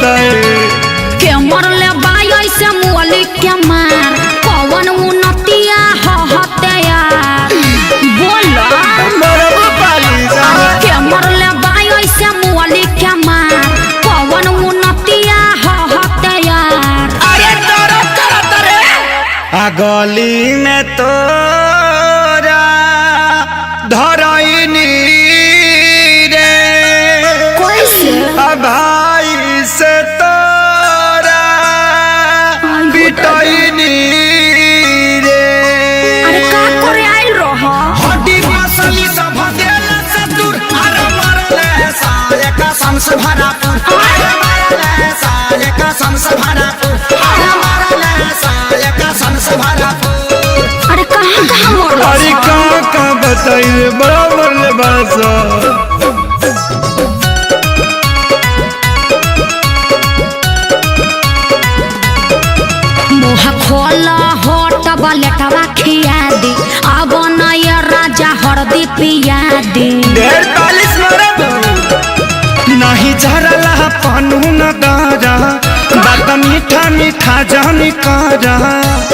बताए के मरले बाई ऐसे मुअली के मार कौन उन्नतिया हते यार बोलो मरबो पाली जा के मरले बाई ऐसे मुअली के मार कौन उन्नतिया हते यार अरे तोरा करत रे आ गली में तोरा धरैनी रे कैसे भाई से तोरा पिटैनी रे अरे का करे आइल रह हड्डी मसली सब देला से दूर अरे मरले साले का संस भरापुर अरे मरले साले का संस भरापुर अरे मरले साले का संस भरापुर अरे कहाँ मरल अरे कहाँ बताइए बड़ा मरले बासा मुँह खोला होट बलेटवा खिया दी अब नया राजा हरदी पिया दी 45 मरब नहीं झरला पानू न दारा बात मीठा मीठा जानी कारा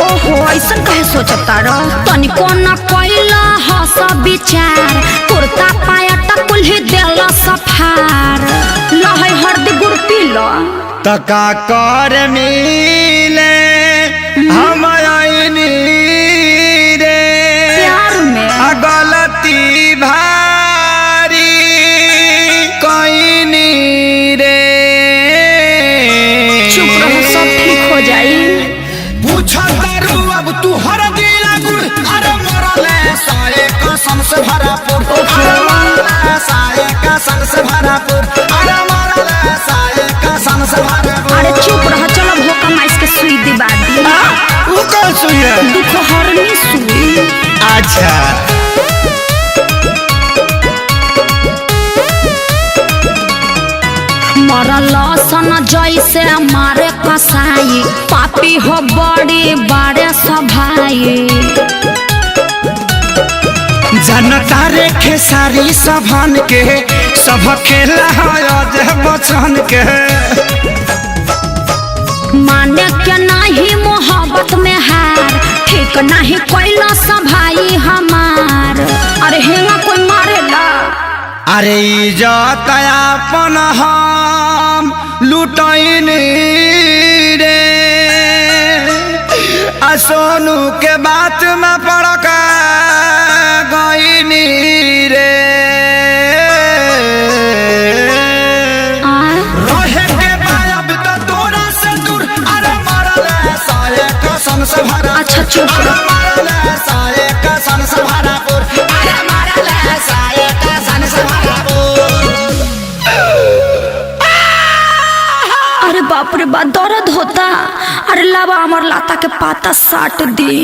ओहो ऐसा कहे सोचता रह तनिको न कोइला हस विचार कुर्ता पाया टकुल्ही देला सफार लहै हरदी गुड़ पीला तका कर मिले हम आईनी रे प्यार में आ गलती भारी कईनी रे चुप रहो सब ठीक हो जाई पूछा दारू अब तू हर दिला गुड़ अरे मरले साले कसम से भरापुर अरे मरले साले कसम से भरापुर अरे मरले साले कसम से भरापुर अरे चुप रहो चलो भोका माइस के सुई दिबा दी वो कौन सुई है दुख हरनी सुई अच्छा मरल सन जैसे मारे कसाई पापी हो बड़ी बारे सभाई जनता रे खेसारी सभन के सब खेला है बचन के माने के नहीं मोहब्बत में हार ठीक नहीं कोइला सभाई हमार अरे हेंगा कोई मारेला अरे इज्जत अपन हम लुटैनी रे आ सोनू के बात में पड़क गईनी रे रहे के बायब तो तोरा से दूर अरे मरले साले कसम से भरा अच्छा चुप रहो मरले साले कसम से भरापुर अरे मरले साले कसम से भरापुर अरे बाप रे बाप दर्द होता अरे लावा अमर लाता के पाता साट दी